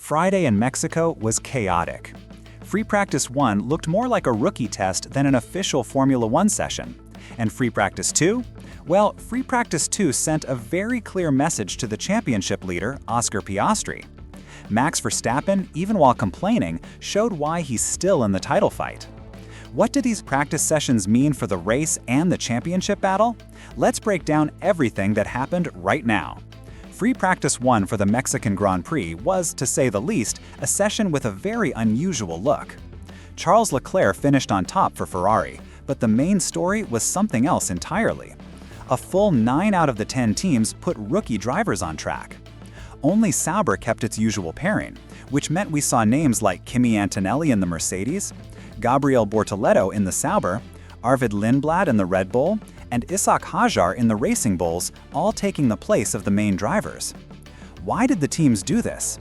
Friday in Mexico was chaotic. Free Practice 1 looked more like a rookie test than an official Formula 1 session. And Free Practice 2? Well, Free Practice 2 sent a very clear message to the championship leader, Oscar Piastri. Max Verstappen, even while complaining, showed why he's still in the title fight. What do these practice sessions mean for the race and the championship battle? Let's break down everything that happened right now. Free Practice 1 for the Mexican Grand Prix was, to say the least, a session with a very unusual look. Charles Leclerc finished on top for Ferrari, but the main story was something else entirely. A full 9 out of the 10 teams put rookie drivers on track. Only Sauber kept its usual pairing, which meant we saw names like Kimi Antonelli in the Mercedes, Gabriel Bortoleto in the Sauber, Arvid Lindblad in the Red Bull, and Ishak Hajar in the Racing Bulls, all taking the place of the main drivers. Why did the teams do this?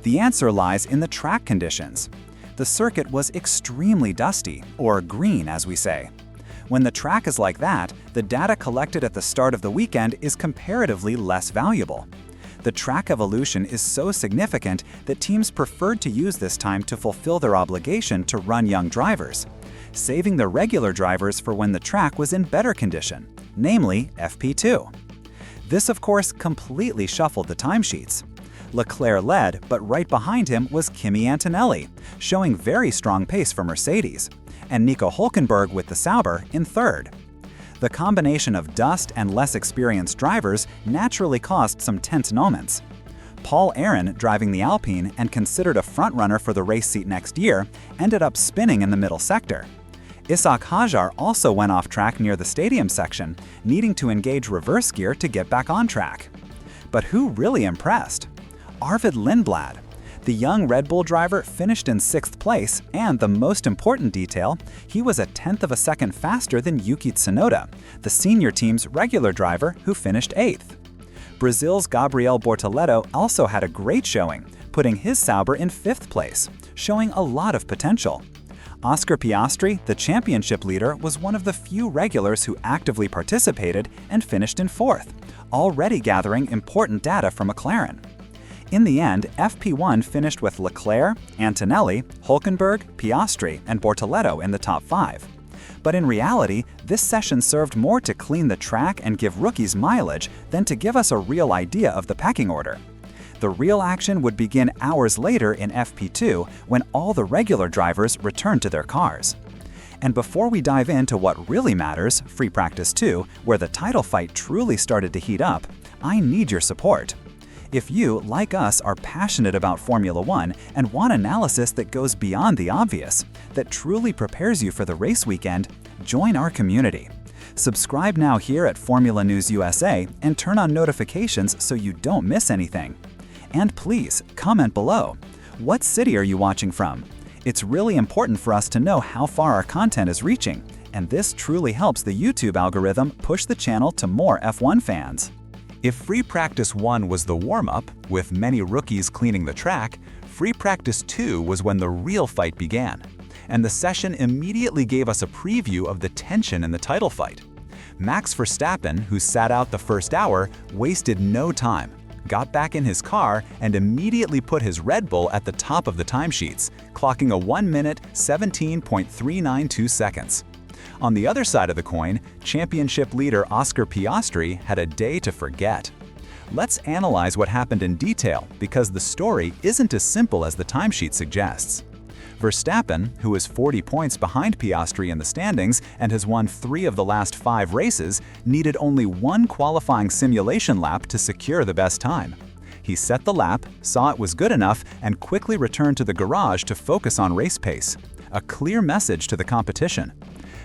The answer lies in the track conditions. The circuit was extremely dusty, or green as we say. When the track is like that, the data collected at the start of the weekend is comparatively less valuable. The track evolution is so significant that teams preferred to use this time to fulfill their obligation to run young drivers, saving the regular drivers for when the track was in better condition, namely FP2. This, of course, completely shuffled the timesheets. Leclerc led, but right behind him was Kimi Antonelli, showing very strong pace for Mercedes, and Nico Hülkenberg with the Sauber in third. The combination of dust and less experienced drivers naturally caused some tense moments. Paul Aron, driving the Alpine and considered a frontrunner for the race seat next year, ended up spinning in the middle sector. Ishak Hajar also went off track near the stadium section, needing to engage reverse gear to get back on track. But who really impressed? Arvid Lindblad. The young Red Bull driver finished in 6th place, and the most important detail, he was a 1/10 of a second faster than Yuki Tsunoda, the senior team's regular driver who finished 8th. Brazil's Gabriel Bortoleto also had a great showing, putting his Sauber in 5th place, showing a lot of potential. Oscar Piastri, the championship leader, was one of the few regulars who actively participated and finished in 4th, already gathering important data from McLaren. In the end, FP1 finished with Leclerc, Antonelli, Hülkenberg, Piastri, and Bortoleto in the top 5. But in reality, this session served more to clean the track and give rookies mileage than to give us a real idea of the pecking order. The real action would begin hours later in FP2 when all the regular drivers returned to their cars. And before we dive into what really matters, Free Practice 2, where the title fight truly started to heat up, I need your support. If you, like us, are passionate about Formula 1 and want analysis that goes beyond the obvious, that truly prepares you for the race weekend, join our community. Subscribe now here at Formula News USA and turn on notifications so you don't miss anything. And please, comment below. What city are you watching from? It's really important for us to know how far our content is reaching, and this truly helps the YouTube algorithm push the channel to more F1 fans. If Free Practice 1 was the warm-up, with many rookies cleaning the track, Free Practice 2 was when the real fight began. And the session immediately gave us a preview of the tension in the title fight. Max Verstappen, who sat out the first hour, wasted no time, got back in his car, and immediately put his Red Bull at the top of the timesheets, clocking a 1 minute, 17.392 seconds. On the other side of the coin, championship leader Oscar Piastri had a day to forget. Let's analyze what happened in detail, because the story isn't as simple as the timesheet suggests. Verstappen, who is 40 points behind Piastri in the standings and has won 3 of the last 5 races, needed only 1 qualifying simulation lap to secure the best time. He set the lap, saw it was good enough, and quickly returned to the garage to focus on race pace. A clear message to the competition.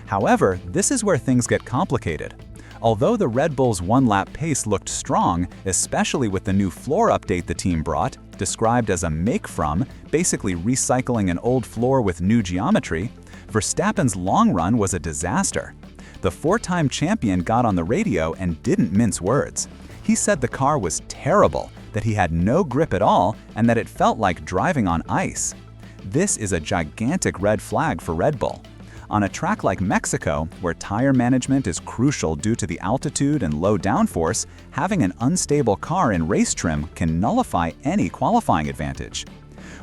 However, this is where things get complicated. Although the Red Bull's 1-lap pace looked strong, especially with the new floor update the team brought, described as a make-from, basically recycling an old floor with new geometry, Verstappen's long run was a disaster. The 4-time champion got on the radio and didn't mince words. He said the car was terrible, that he had no grip at all, and that it felt like driving on ice. This is a gigantic red flag for Red Bull. On a track like Mexico, where tire management is crucial due to the altitude and low downforce, having an unstable car in race trim can nullify any qualifying advantage.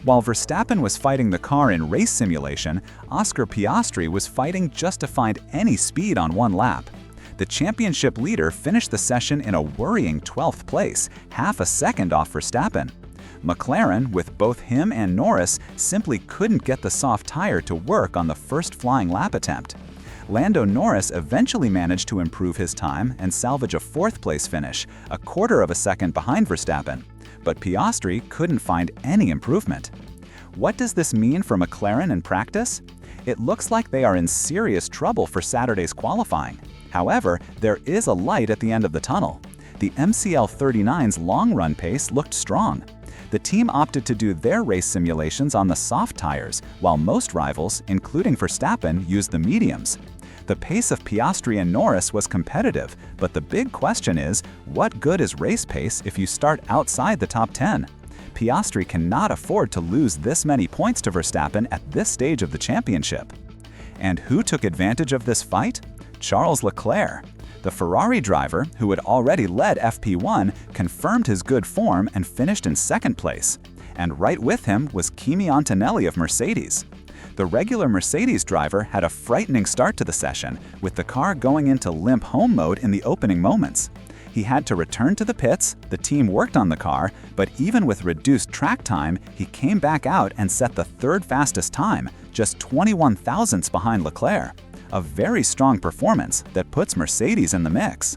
While Verstappen was fighting the car in race simulation, Oscar Piastri was fighting just to find any speed on one lap. The championship leader finished the session in a worrying 12th place, half a second off Verstappen. McLaren, with both him and Norris, simply couldn't get the soft tire to work on the first flying lap attempt. Lando Norris eventually managed to improve his time and salvage a 4th place finish, a quarter of a second behind Verstappen. But Piastri couldn't find any improvement. What does this mean for McLaren in practice? It looks like they are in serious trouble for Saturday's qualifying. However, there is a light at the end of the tunnel. The MCL39's long-run pace looked strong. The team opted to do their race simulations on the soft tires, while most rivals, including Verstappen, used the mediums. The pace of Piastri and Norris was competitive, but the big question is, what good is race pace if you start outside the top 10? Piastri cannot afford to lose this many points to Verstappen at this stage of the championship. And who took advantage of this fight? Charles Leclerc. The Ferrari driver, who had already led FP1, confirmed his good form and finished in 2nd place. And right with him was Kimi Antonelli of Mercedes. The regular Mercedes driver had a frightening start to the session, with the car going into limp home mode in the opening moments. He had to return to the pits, the team worked on the car, but even with reduced track time, he came back out and set the 3rd fastest time, just 21 thousandths behind Leclerc. A very strong performance that puts Mercedes in the mix.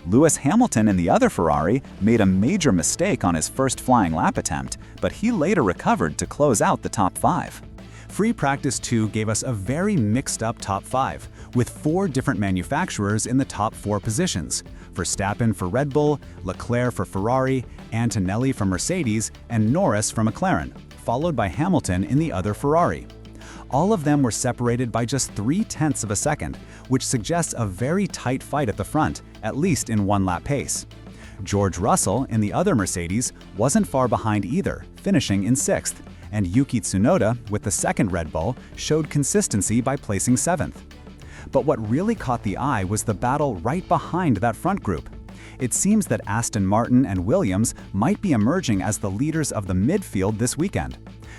Lewis Hamilton in the other Ferrari made a major mistake on his first flying lap attempt, but he later recovered to close out the top 5. Free Practice 2 gave us a very mixed-up top 5, with 4 different manufacturers in the top 4 positions: Verstappen for Red Bull, Leclerc for Ferrari, Antonelli for Mercedes, and Norris for McLaren, followed by Hamilton in the other Ferrari. All of them were separated by just 0.3 of a second, which suggests a very tight fight at the front, at least in one-lap pace. George Russell, in the other Mercedes, wasn't far behind either, finishing in 6th, and Yuki Tsunoda, with the 2nd Red Bull, showed consistency by placing 7th. But what really caught the eye was the battle right behind that front group. It seems that Aston Martin and Williams might be emerging as the leaders of the midfield this weekend.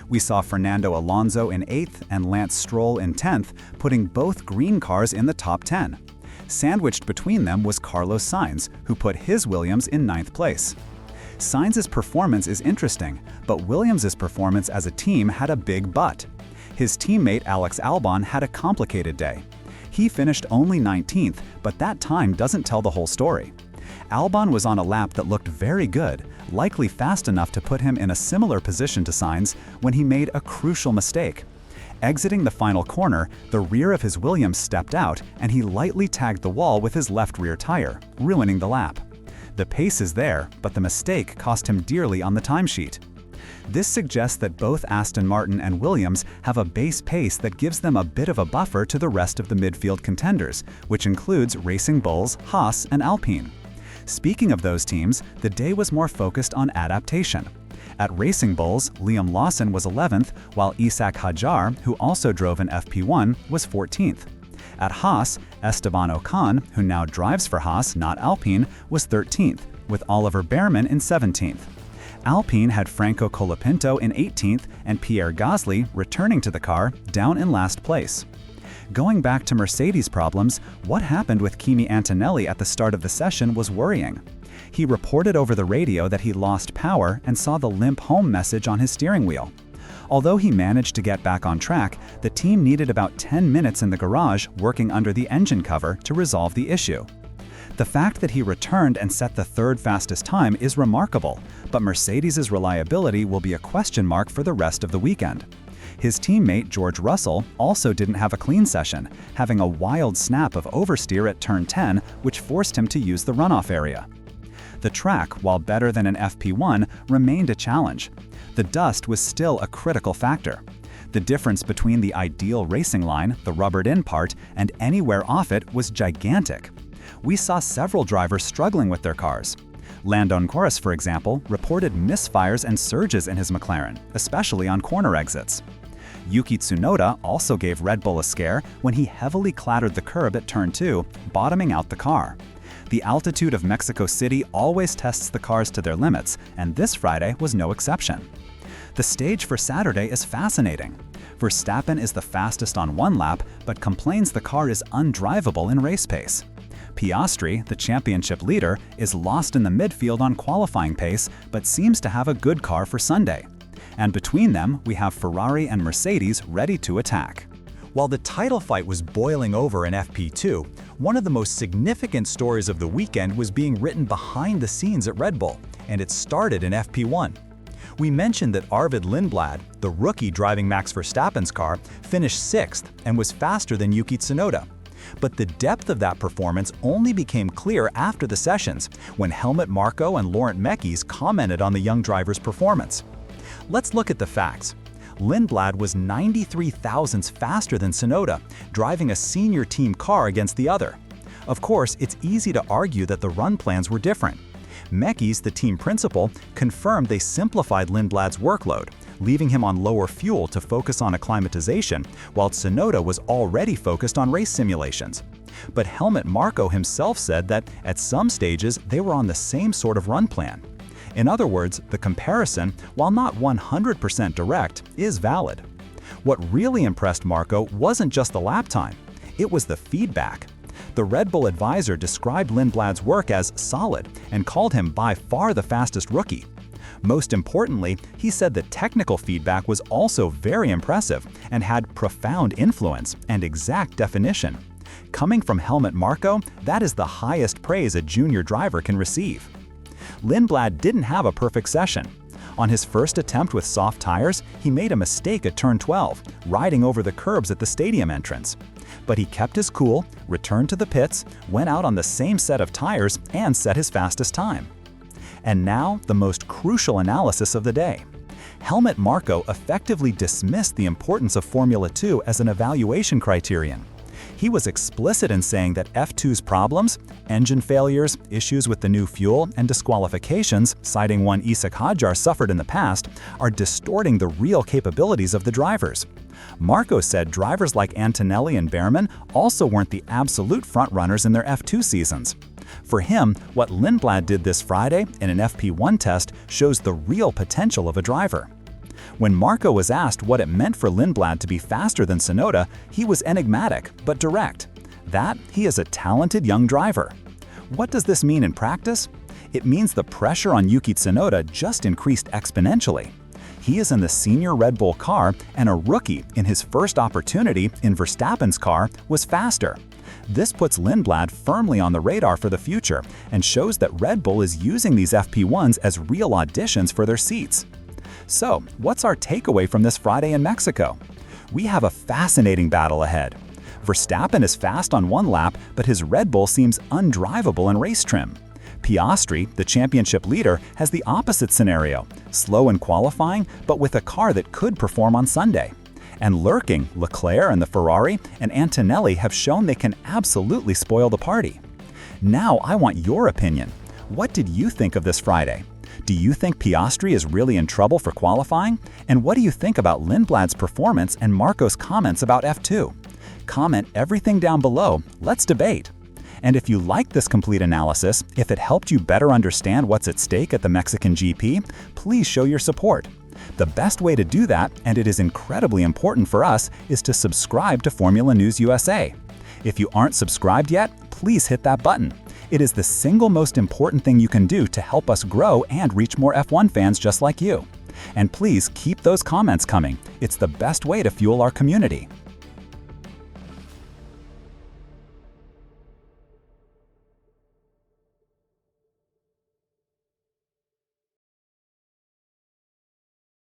We saw Fernando Alonso in 8th and Lance Stroll in 10th, putting both green cars in the top 10. Sandwiched between them was Carlos Sainz, who put his Williams in 9th place. Sainz's performance is interesting, but Williams's performance as a team had a big but. His teammate Alex Albon had a complicated day. He finished only 19th, but that time doesn't tell the whole story. Albon was on a lap that looked very good, likely fast enough to put him in a similar position to Sainz when he made a crucial mistake. Exiting the final corner, the rear of his Williams stepped out and he lightly tagged the wall with his left rear tire, ruining the lap. The pace is there, but the mistake cost him dearly on the timesheet. This suggests that both Aston Martin and Williams have a base pace that gives them a bit of a buffer to the rest of the midfield contenders, which includes Racing Bulls, Haas, and Alpine. Speaking of those teams, the day was more focused on adaptation. At Racing Bulls, Liam Lawson was 11th, while Isak Hadjar, who also drove an FP1, was 14th. At Haas, Esteban Ocon, who now drives for Haas, not Alpine, was 13th, with Oliver Bearman in 17th. Alpine had Franco Colapinto in 18th and Pierre Gasly, returning to the car, down in last place. Going back to Mercedes' problems, what happened with Kimi Antonelli at the start of the session was worrying. He reported over the radio that he lost power and saw the limp home message on his steering wheel. Although he managed to get back on track, the team needed about 10 minutes in the garage working under the engine cover to resolve the issue. The fact that he returned and set the 3rd fastest time is remarkable, but Mercedes' reliability will be a question mark for the rest of the weekend. His teammate George Russell also didn't have a clean session, having a wild snap of oversteer at turn 10, which forced him to use the runoff area. The track, while better than an FP1, remained a challenge. The dust was still a critical factor. The difference between the ideal racing line, the rubbered-in part, and anywhere off it was gigantic. We saw several drivers struggling with their cars. Lando Norris, for example, reported misfires and surges in his McLaren, especially on corner exits. Yuki Tsunoda also gave Red Bull a scare when he heavily clattered the curb at turn 2, bottoming out the car. The altitude of Mexico City always tests the cars to their limits, and this Friday was no exception. The stage for Saturday is fascinating. Verstappen is the fastest on one lap, but complains the car is undrivable in race pace. Piastri, the championship leader, is lost in the midfield on qualifying pace, but seems to have a good car for Sunday. And between them, we have Ferrari and Mercedes ready to attack. While the title fight was boiling over in FP2, one of the most significant stories of the weekend was being written behind the scenes at Red Bull, and it started in FP1. We mentioned that Arvid Lindblad, the rookie driving Max Verstappen's car, finished 6th and was faster than Yuki Tsunoda. But the depth of that performance only became clear after the sessions, when Helmut Marko and Laurent Mekies commented on the young driver's performance. Let's look at the facts. Lindblad was 93 thousandths faster than Tsunoda, driving a senior team car against the other. Of course, it's easy to argue that the run plans were different. Mekies, the team principal, confirmed they simplified Lindblad's workload, leaving him on lower fuel to focus on acclimatization, while Tsunoda was already focused on race simulations. But Helmut Marko himself said that at some stages they were on the same sort of run plan. In other words, the comparison, while not 100% direct, is valid. What really impressed Marko wasn't just the lap time, it was the feedback. The Red Bull advisor described Lindblad's work as solid and called him by far the fastest rookie. Most importantly, he said that technical feedback was also very impressive and had profound influence and exact definition. Coming from Helmut Marko, that is the highest praise a junior driver can receive. Lindblad didn't have a perfect session. On his first attempt with soft tires, he made a mistake at turn 12, riding over the curbs at the stadium entrance. But he kept his cool, returned to the pits, went out on the same set of tires, and set his fastest time. And now, the most crucial analysis of the day. Helmut Marko effectively dismissed the importance of Formula 2 as an evaluation criterion. He was explicit in saying that F2's problems, engine failures, issues with the new fuel, and disqualifications, citing one Isak Hadjar suffered in the past, are distorting the real capabilities of the drivers. Marko said drivers like Antonelli and Behrman also weren't the absolute frontrunners in their F2 seasons. For him, what Lindblad did this Friday in an FP1 test shows the real potential of a driver. When Marko was asked what it meant for Lindblad to be faster than Tsunoda, he was enigmatic but direct. That he is a talented young driver. What does this mean in practice? It means the pressure on Yuki Tsunoda just increased exponentially. He is in the senior Red Bull car, and a rookie in his first opportunity in Verstappen's car was faster. This puts Lindblad firmly on the radar for the future and shows that Red Bull is using these FP1s as real auditions for their seats. So, what's our takeaway from this Friday in Mexico? We have a fascinating battle ahead. Verstappen is fast on one lap, but his Red Bull seems undrivable in race trim. Piastri, the championship leader, has the opposite scenario, slow in qualifying, but with a car that could perform on Sunday. And lurking, Leclerc and the Ferrari and Antonelli have shown they can absolutely spoil the party. Now I want your opinion. What did you think of this Friday? Do you think Piastri is really in trouble for qualifying? And what do you think about Lindblad's performance and Marko's comments about F2? Comment everything down below. Let's debate. And if you liked this complete analysis, if it helped you better understand what's at stake at the Mexican GP, please show your support. The best way to do that, and it is incredibly important for us, is to subscribe to Formula News USA. If you aren't subscribed yet, please hit that button. It is the single most important thing you can do to help us grow and reach more F1 fans just like you. And please keep those comments coming. It's the best way to fuel our community.